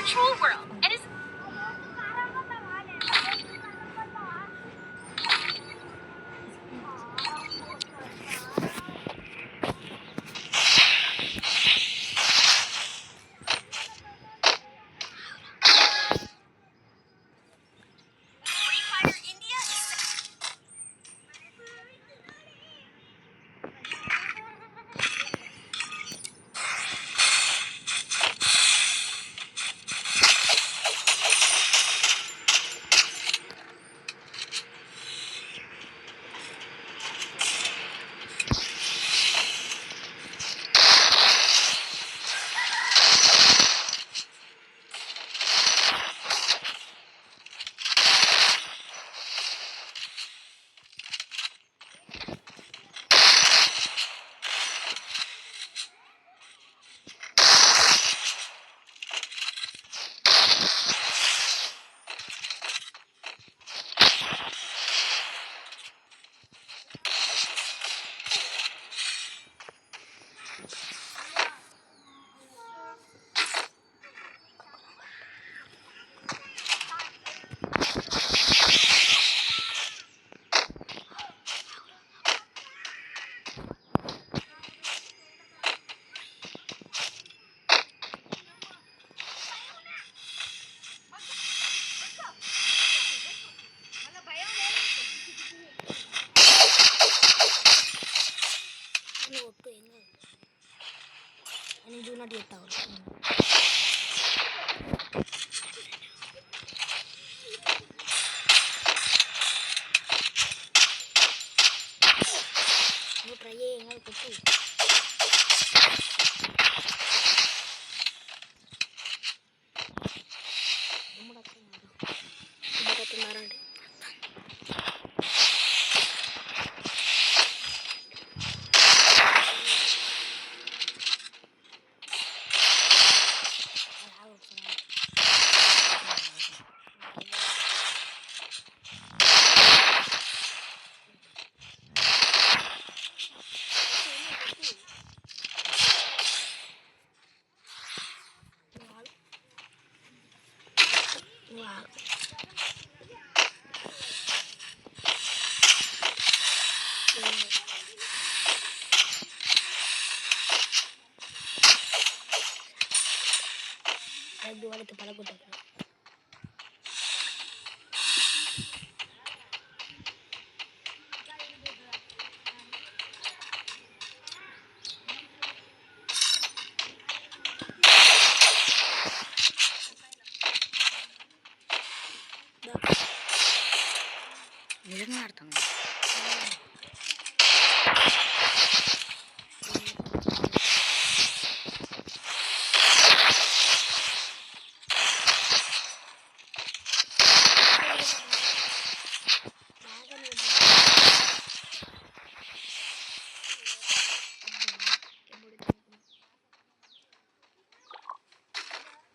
virtual world and is Free Fire India is నిజంగా అర్థం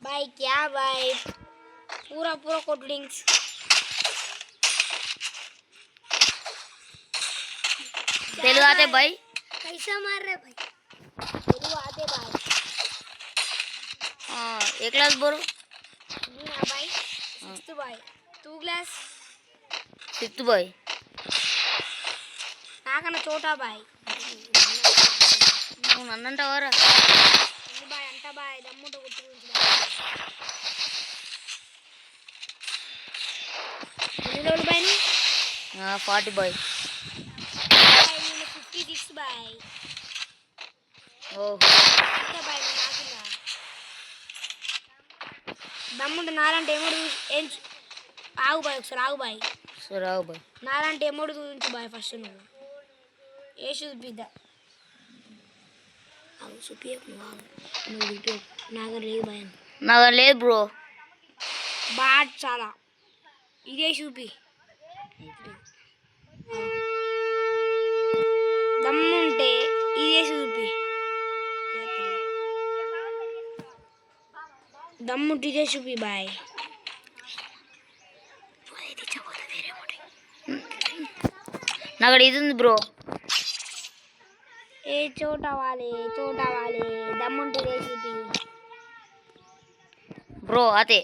भाई क्या भाई पूरा पूरा कोटलिंग्स तेलुगु आते भाई कैसा मार रहे भाई तेलुगु आते भाई ఏ క్లాస్ బోరు ना भाई सिक्स्थ भाई तू क्लास ఫిఫ్త్ బాయ్ నాకన్నా చోటా భాయ్ నువ్వు నన్నంటావారా భాయ్ అంట భాయ్ దమ్ముంట గుర్తు గురించి ఎన్ని రోజులు భాయ్ 40 బాయ్ నేను 56 భాయ్ ఓహో అంతే భాయ్ నేను నాకిందా దమ్ముంట నాలంటే ఎముడు ఏం ఆగు భాయ్ ఒకసారి ఆగు భాయ్ సరే ఆగు బాయ్ నాలంటే ఎముడు గురించి భాయ్ ఫస్ట్ నువ్వు ఏ చూపిద్దా ఆగు చూపియకు నువ్వు చూపి నాకు లేదు భాయ్ నాకు లేదు బ్రో బాట్ చాలా ఇదే చూపి దమ్ముంటే ఇదే చూపి దమ్ముంటే ఇదే చూపి బాయ్ నాకు ఇది ఉంది బ్రో ఏ చోట వాలి దమ్ముంటే ఇదే చూపి బ్రో అదే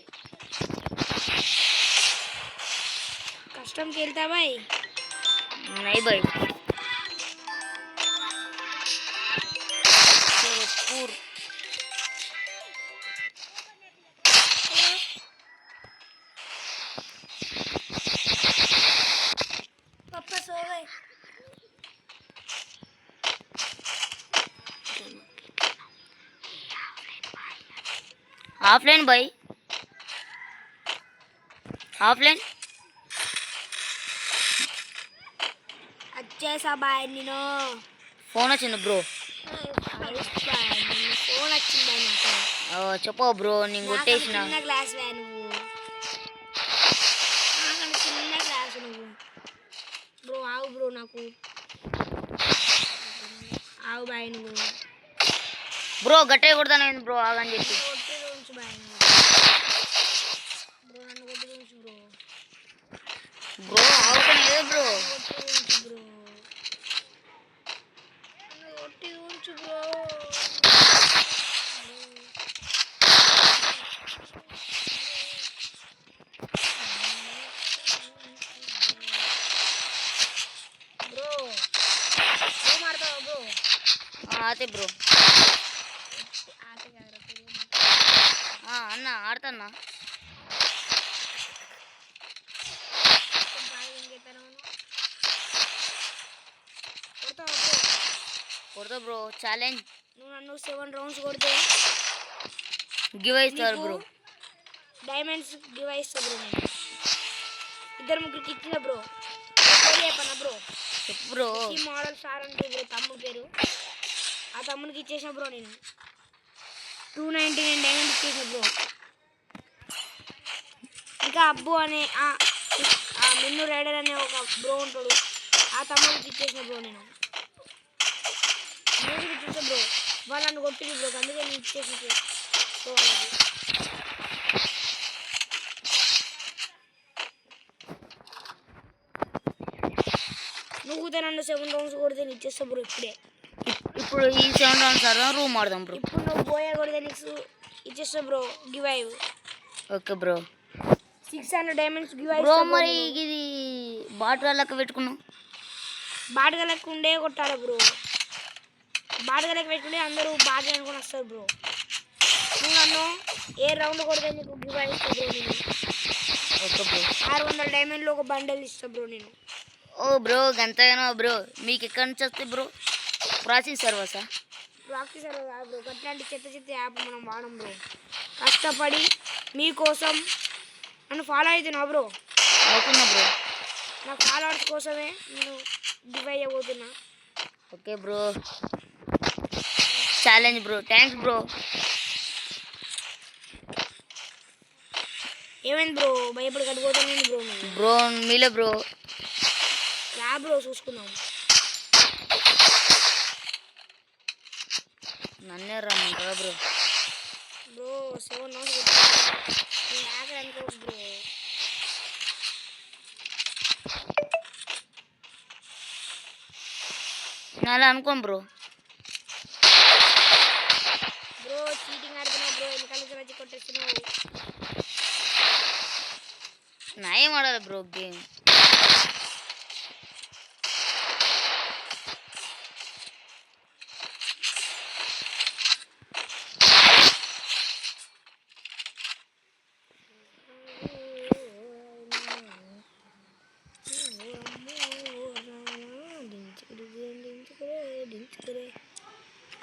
कस्टम खेलता भाई नहीं भाई पूर पापा सो गए ऑफलाइन भाई ऑफलाइन अच्छे सा भाई निनो ఫోన్ వచ్చింది బ్రో ఫోన్ వచ్చిందా నాకు చెప్పు బ్రో నేను కొట్టేసిన చిన్న గ్లాస్ వే నువ్వు నాకన్నా చిన్న గ్లాస్ నువ్వు బ్రో ఆవు బ్రో నాకు ఆవు బాయ్ నువ్వు బ్రో గట్టే కొడతాను బ్రో ఆగని చెప్పి కొట్టి ఉంచు బాయ్ నువ్వు బ్రో నన్ను కొట్టి ఉంచు బ్రో బ్రో ఆగుతాను లేదు బ్రో కొట్టి ఉంచు బ్రో నన్ను కొట్టి ఉంచు బ్రో బ్రో ఏం ఆడతావా బ్రో అదే బ్రో ఆట కాదురా అన్న ఆడతాన్నా కొడతా బ్రో ఛాలెంజ్ నువ్వు నన్ను 7 రౌండ్స్ కొడితే గివ్ ఇస్తారు బ్రో డైమండ్స్ గివ్ ఇస్తా బ్రో నేను ఇద్దరు ముగ్గురికి ఇచ్చిన బ్రో చెప్పనా బ్రో చెప్పు బ్రో ఈ మోడల్ స్టార్ అంటే బ్రో తమ్ముడు పేరు ఆ తమ్ముడికి ఇచ్చేసిన బ్రో నేను 299 డైమండ్ ఇచ్చేసిన బ్రో ఇంకా అబ్బు అనే ఆ మిన్ను రైడర్ అనే ఒక బ్రో ఉంటాడు ఆ తమ్ముడికి ఇచ్చేసిన బ్రో నేను మ్యూజిక్ ఇచ్చేసా బ్రో వాళ్ళు నన్ను కొట్టింది బ్రో అందుకే నేను ఇచ్చేసి బ్రో వాళ్ళకి నువ్వు నన్ను 7 రౌండ్స్ కొడితే నేను ఇచ్చేస్తా బ్రో ఇప్పుడే ఇప్పుడు ఈ 7 రౌండ్స్ ఆడదాం రూమ్ ఆడదాం బ్రో ఇప్పుడు నువ్వు బోయా కొడితే నీకు ఇచ్చేస్తా బ్రో గివ్ అయ్యి okay bro 600 diamonds give bro అయ్యి మరి ఇది బాటిల్ లెక్క పెట్టుకున్నాం బాటగా లెక్క ఉండే కొట్టాలి బ్రో బాటగా లెక్క పెట్టుకుంటే అందరూ బాగా అనుకుని వస్తారు బ్రో నువ్వు నన్ను ఏ రౌండ్ కొడితే నీకు గివ్ అయ్యి ఇస్తా బ్రో నేను ఓకే బ్రో 600 డైమండ్లు ఒక బండల్ ఇస్తా బ్రో నేను ఓ బ్రో గంతగానో బ్రో మీకు ఎక్కడి నుంచి వస్తే బ్రో ప్రాసెస్ సర్వసా రాక్సీ సర్వర్ కాదు బ్రో అట్లాంటి చెత్త యాప్ మనం వాడం బ్రో కష్టపడి మీకోసం నన్ను ఫాలో అవుతున్నావు బ్రో అవుతున్నా బ్రో నా ఫాలోవర్స్ కోసమే నేను గివ్ అయ్యబోతున్నా okay bro challenge bro thanks bro ఏమైంది బ్రో భయపడి కట్టుకోతాను బ్రో నువ్వు బ్రో మీలే బ్రో రా బ్రో చూసుకుందాం నన్నే రమ్మంటారా బ్రో బ్రో 7 రౌండ్స్ నేను ఆకలి అనుకో బ్రో నేను అలా అనుకోను బ్రో బ్రో చీటింగ్ ఆడుతున్నావు బ్రో వెనకాల వచ్చి కొట్టేస్తున్నావు నా ఏం ఆడాలి బ్రో గేమ్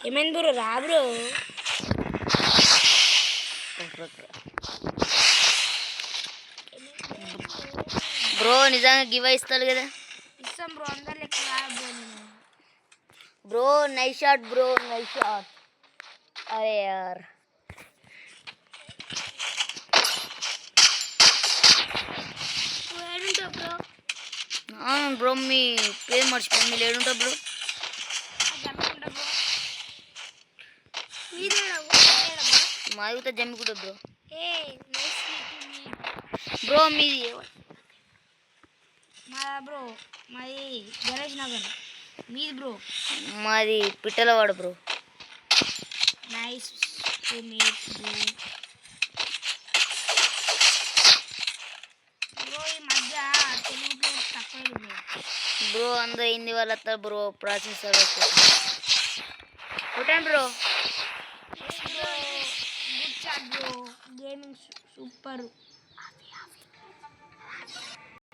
ఏమైంది బ్రో రా బ్రో బ్రో నిజంగా గివ్ ఇస్తారు కదా ఇస్తాం బ్రో అందరు లెక్క రా బ్రో నేను bro nice shot bro nice shot అరే యార్ ఏడుంటావు బ్రో బ్రో మీ పేరు మర్చిపోయి మీరు ఏడుంటా బ్రో జమ్మికుంటా బ్రో మీదే మాది జమ్మికుంటా బ్రో ఏ నైస్ బ్రో మీది మాదా బ్రో మాది గణేష్ నగర్ మీది బ్రో మాది Pittalavada bro nice to meet bro bro అందరూ హిందీ వాళ్ళు వస్తారు బ్రో ప్రాసెసర్ కొట్టండి bro. Good chat bro gaming super.